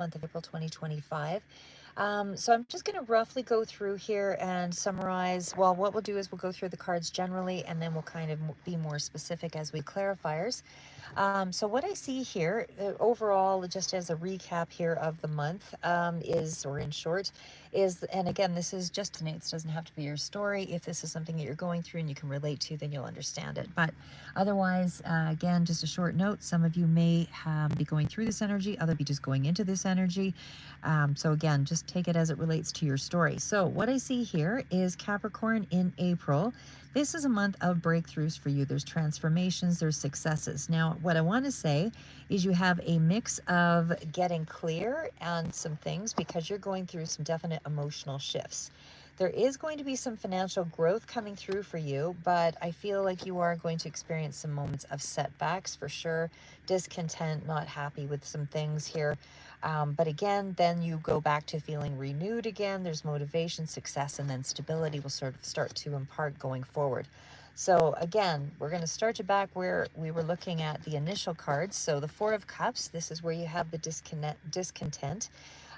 month of April 2025. So I'm just going to roughly go through here and summarize. Well, what we'll do is we'll go through the cards generally, and then we'll kind of be more specific as we clarifiers. So what I see here, overall, just as a recap here of the month, is, or in short, is, and again, this is just tonight's, doesn't have to be your story. If this is something that you're going through and you can relate to, then you'll understand it. But otherwise, again, just a short note, some of you may be going through this energy, other be just going into this energy. So again, just take it as it relates to your story. So what I see here is Capricorn in April. This is a month of breakthroughs for you. There's transformations, there's successes. Now, what I want to say is you have a mix of getting clear on some things because you're going through some definite emotional shifts. There is going to be some financial growth coming through for you, but I feel like you are going to experience some moments of setbacks for sure, discontent, not happy with some things here. But again, then you go back to feeling renewed again. There's motivation, success, and then stability will sort of start to impart going forward. So again, we're going to start you back where we were looking at the initial cards. So the Four of Cups, this is where you have the discontent.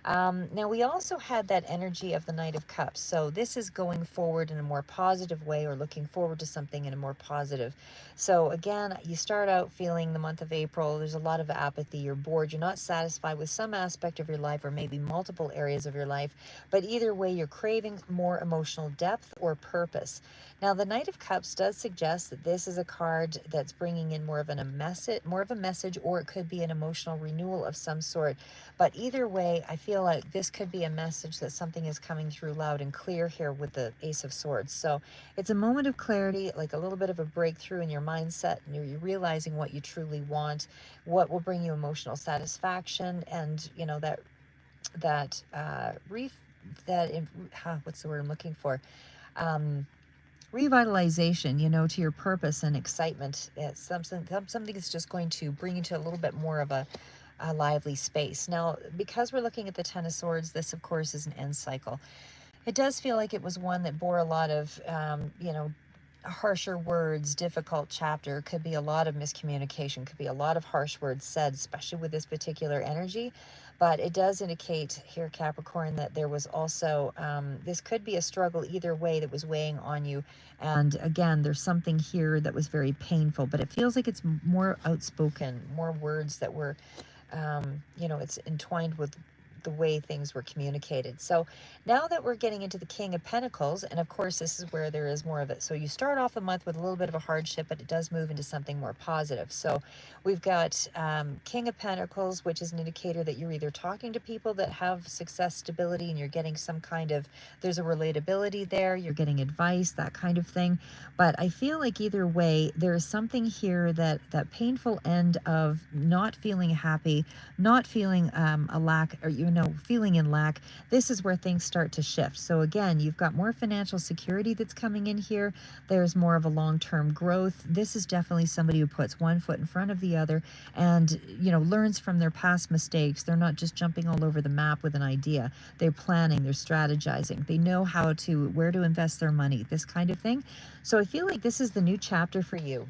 Now we also had that energy of the Knight of Cups. So this is going forward in a more positive way, or looking forward to something in a more positive. So again, you start out feeling the month of April, there's a lot of apathy, you're bored, you're not satisfied with some aspect of your life, or maybe multiple areas of your life, but either way, you're craving more emotional depth or purpose. Now the Knight of Cups does suggest that this is a card that's bringing in more of a message, or it could be an emotional renewal of some sort. But either way, I feel like this could be a message that something is coming through loud and clear here with the Ace of Swords. So it's a moment of clarity, like a little bit of a breakthrough in your mindset, and you're realizing what you truly want, what will bring you emotional satisfaction, and you know what's the word I'm looking for? Revitalization, you know, to your purpose and excitement. It's something that's just going to bring you to a little bit more of a lively space. Now, because we're looking at the Ten of Swords, this, of course, is an end cycle. It does feel like it was one that bore a lot of, harsher words, difficult chapter. Could be a lot of miscommunication, could be a lot of harsh words said, especially with this particular energy. But it does indicate here, Capricorn, that there was also, this could be a struggle either way that was weighing on you. And again, there's something here that was very painful, but it feels like it's more outspoken, more words that were, it's entwined with the way things were communicated. So now that we're getting into the King of Pentacles, and of course this is where there is more of it. So you start off the month with a little bit of a hardship, but it does move into something more positive. So we've got King of Pentacles, which is an indicator that you're either talking to people that have success, stability, and you're getting some kind of, there's a relatability there, you're getting advice, that kind of thing. But I feel like either way, there is something here that painful end of not feeling happy, not feeling a lack, or feeling in lack. This is where things start to shift. So again, you've got more financial security that's coming in here. There's more of a long-term growth. This is definitely somebody who puts one foot in front of the other and, learns from their past mistakes. They're not just jumping all over the map with an idea. They're planning, they're strategizing. They know where to invest their money, this kind of thing. So I feel like this is the new chapter for you.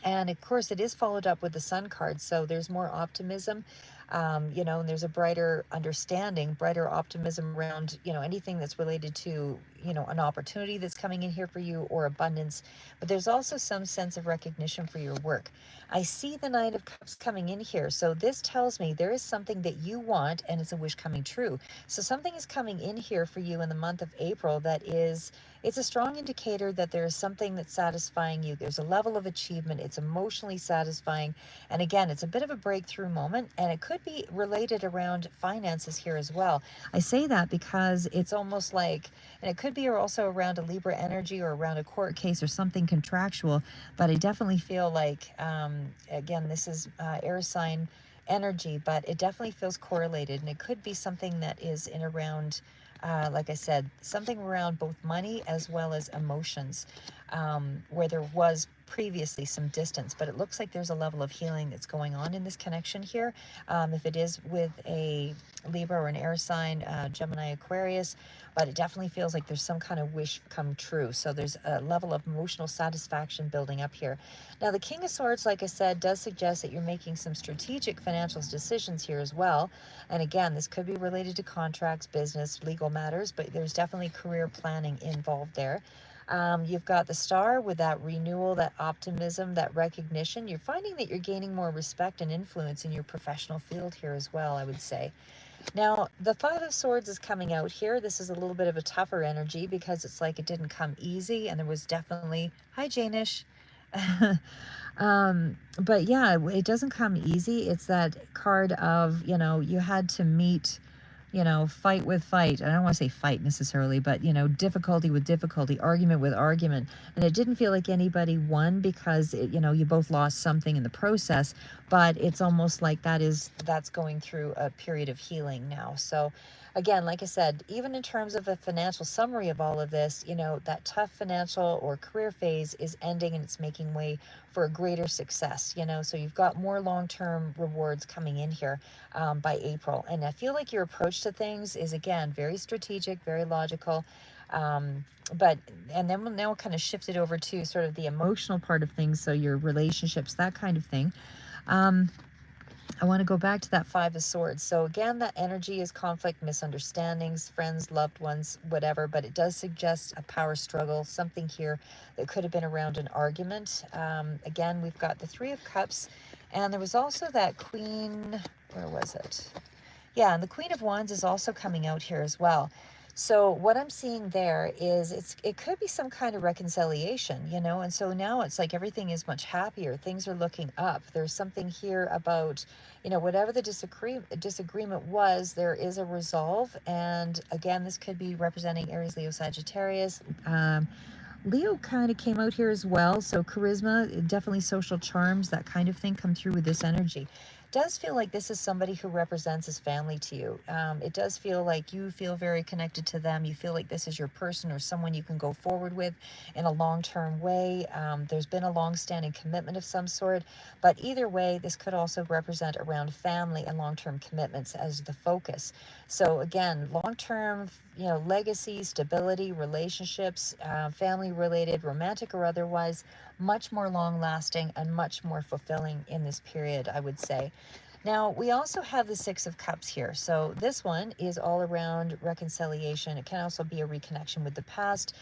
And of course, it is followed up with the Sun card. So there's more optimism, and there's a brighter understanding, brighter optimism around, anything that's related to, an opportunity that's coming in here for you, or abundance. But there's also some sense of recognition for your work. I see the Nine of Cups coming in here. So this tells me there is something that you want and it's a wish coming true. So something is coming in here for you in the month of April that is, it's a strong indicator that there is something that's satisfying you. There's a level of achievement. It's emotionally satisfying. And again, it's a bit of a breakthrough moment, and it could be related around finances here as well. I say that because it's almost like, and it could be also around a Libra energy or around a court case or something contractual, but I definitely feel like, again, this is air sign energy, but it definitely feels correlated, and it could be something that is in around, like I said, something around both money as well as emotions. where there was previously some distance, but it looks like there's a level of healing that's going on in this connection here. If it is with a Libra or an air sign, Gemini, Aquarius, but it definitely feels like there's some kind of wish come true. So there's a level of emotional satisfaction building up here. Now, the King of Swords, like I said, does suggest that you're making some strategic financial decisions here as well. And again, this could be related to contracts, business, legal matters, but there's definitely career planning involved there. You've got the Star with that renewal, that optimism, that recognition. You're finding that you're gaining more respect and influence in your professional field here as well, I would say. Now, the Five of Swords is coming out here. This is a little bit of a tougher energy because it's like it didn't come easy, and there was definitely, hi Janish. But yeah, it doesn't come easy. It's that card of, you know, you had to meet, you know, fight with fight. I don't want to say fight necessarily, but, you know, difficulty with difficulty, argument with argument. And it didn't feel like anybody won because, it, you know, you both lost something in the process, but it's almost like that's going through a period of healing now. So again, like I said, even in terms of a financial summary of all of this, you know, that tough financial or career phase is ending and it's making way for a greater success, you know, so you've got more long-term rewards coming in here by April. And I feel like your approach to things is, again, very strategic, very logical. But, and then we'll now kind of shift it over to sort of the emotional part of things. So your relationships, that kind of thing. I want to go back to that Five of Swords. So again, that energy is conflict, misunderstandings, friends, loved ones, whatever, but it does suggest a power struggle, something here that could have been around an argument. Again, we've got the Three of Cups, and there was also that Queen, where was it? Yeah, and the Queen of Wands is also coming out here as well. So what I'm seeing there is it could be some kind of reconciliation, you know, and so now it's like everything is much happier. Things are looking up. There's something here about, you know, whatever the disagreement was, there is a resolve. And again, this could be representing Aries, Leo, Sagittarius. Leo kind of came out here as well. So charisma, definitely social charms, that kind of thing come through with this energy. Does feel like this is somebody who represents his family to you. It does feel like you feel very connected to them. You feel like this is your person or someone you can go forward with in a long-term way. There's been a long-standing commitment of some sort, but either way, this could also represent around family and long-term commitments as the focus. So again, long-term, you know, legacy, stability, relationships, family-related, romantic or otherwise, much more long-lasting and much more fulfilling in this period, I would say. Now, we also have the Six of Cups here. So this one is all around reconciliation. It can also be a reconnection with the past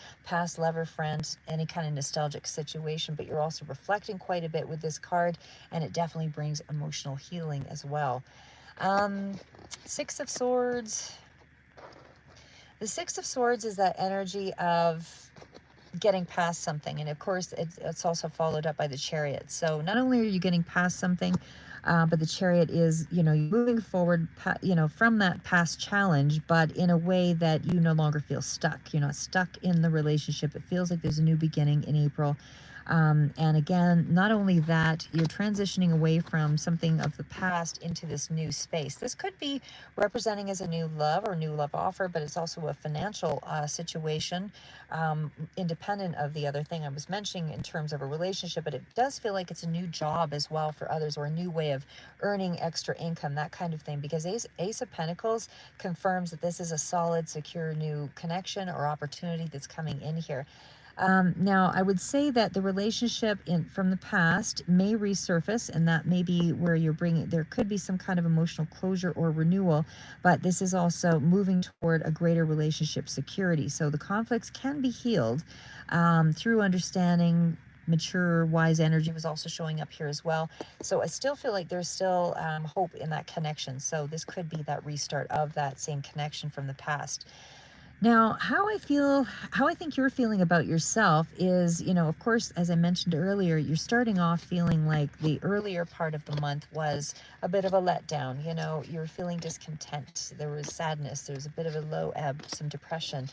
lover, friend, any kind of nostalgic situation, but you're also reflecting quite a bit with this card, and it definitely brings emotional healing as well. Six of Swords. The Six of Swords is that energy of getting past something, and of course it's also followed up by the Chariot. So not only are you getting past something, but the Chariot is, you know, moving forward, you know, from that past challenge, but in a way that you no longer feel stuck. You're not stuck in the relationship. It feels like there's a new beginning in April. And again, not only that, you're transitioning away from something of the past into this new space. This could be representing as a new love or new love offer, but it's also a financial situation, independent of the other thing I was mentioning in terms of a relationship. But it does feel like it's a new job as well for others, or a new way of earning extra income, that kind of thing, because Ace of Pentacles confirms that this is a solid, secure new connection or opportunity that's coming in here. Now, I would say that the relationship from the past may resurface, and that may be where you're bringing, there could be some kind of emotional closure or renewal, but this is also moving toward a greater relationship security. So the conflicts can be healed through understanding. Mature, wise energy was also showing up here as well. So I still feel like there's still hope in that connection. So this could be that restart of that same connection from the past. Now, how I think you're feeling about yourself is, you know, of course, as I mentioned earlier, you're starting off feeling like the earlier part of the month was a bit of a letdown. You know, you're feeling discontent. There was sadness. There was a bit of a low ebb, some depression.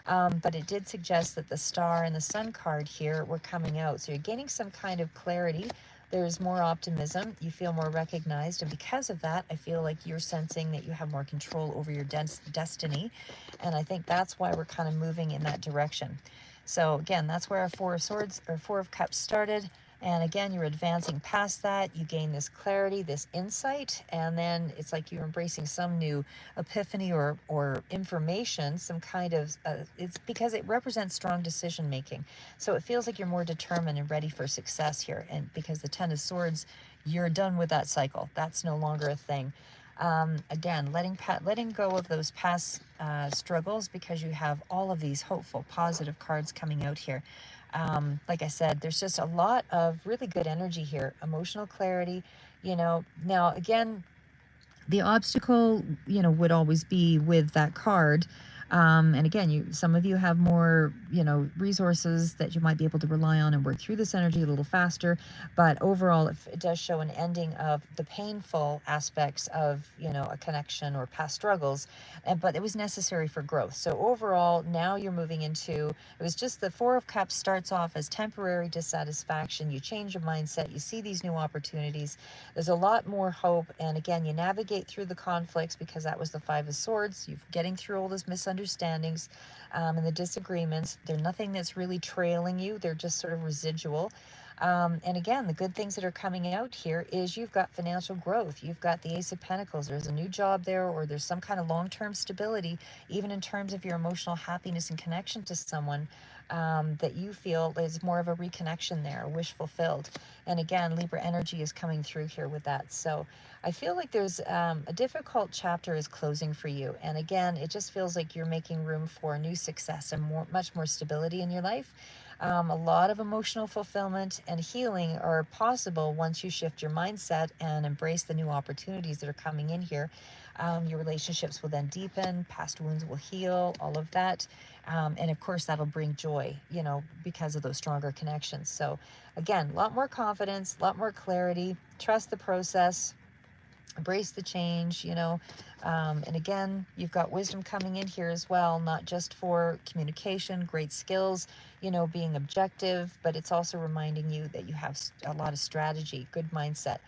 But it did suggest that the Star and the Sun card here were coming out. So you're gaining some kind of clarity. There's more optimism. You feel more recognized. And because of that, I feel like you're sensing that you have more control over your destiny. And I think that's why we're kind of moving in that direction. So again, that's where our Four of Swords or Four of Cups started. And again, you're advancing past that. You gain this clarity, this insight, and then it's like you're embracing some new epiphany or information, some kind of, it's because it represents strong decision making. So it feels like you're more determined and ready for success here. And because the Ten of Swords, you're done with that cycle. That's no longer a thing. Again, letting go of those past struggles, because you have all of these hopeful, positive cards coming out here. Like I said, there's just a lot of really good energy here, emotional clarity. Now again, the obstacle, would always be with that card. And again, some of you have more, resources that you might be able to rely on and work through this energy a little faster. But overall, it does show an ending of the painful aspects of, a connection or past struggles. But it was necessary for growth. So overall, now you're moving into, it was just the Four of Cups starts off as temporary dissatisfaction. You change your mindset. You see these new opportunities. There's a lot more hope. And again, you navigate through the conflicts, because that was the Five of Swords. You're getting through all those misunderstandings and the disagreements. They're nothing that's really trailing you. They're just sort of residual. And again, the good things that are coming out here is you've got financial growth. You've got the Ace of Pentacles. There's a new job there, or there's some kind of long-term stability, even in terms of your emotional happiness and connection to someone, that you feel is more of a reconnection there, a wish fulfilled. And again, Libra energy is coming through here with that. So I feel like there's a difficult chapter is closing for you. And again, it just feels like you're making room for new success and much more stability in your life. A lot of emotional fulfillment and healing are possible once you shift your mindset and embrace the new opportunities that are coming in here. Your relationships will then deepen, past wounds will heal, all of that. And of course, that'll bring joy, because of those stronger connections. So again, a lot more confidence, a lot more clarity, trust the process, embrace the change, and again, you've got wisdom coming in here as well, not just for communication, great skills, being objective, but it's also reminding you that you have a lot of strategy, good mindset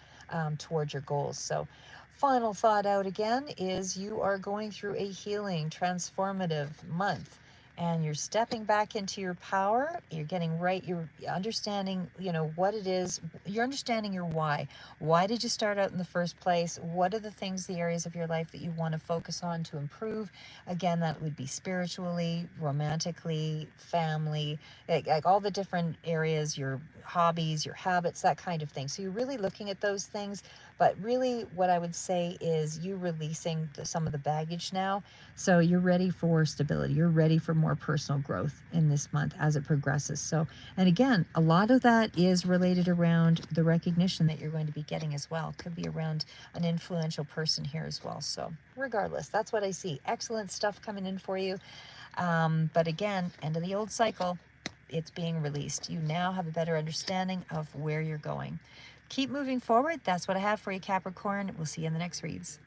towards your goals. So final thought out again is you are going through a healing, transformative month. And you're stepping back into your power. You're getting right. You're understanding, what it is. You're understanding your why. Why did you start out in the first place? What are the things, the areas of your life that you want to focus on to improve? Again, that would be spiritually, romantically, family, like all the different areas, your hobbies, your habits, that kind of thing. So you're really looking at those things. But really, what I would say is you releasing some of the baggage now. So you're ready for stability. You're ready for more personal growth in this month as it progresses. So, and again, a lot of that is related around the recognition that you're going to be getting as well. Could be around an influential person here as well. So regardless, that's what I see. Excellent stuff coming in for you. But again, end of the old cycle. It's being released. You now have a better understanding of where you're going. Keep moving forward. That's what I have for you, Capricorn. We'll see you in the next reads.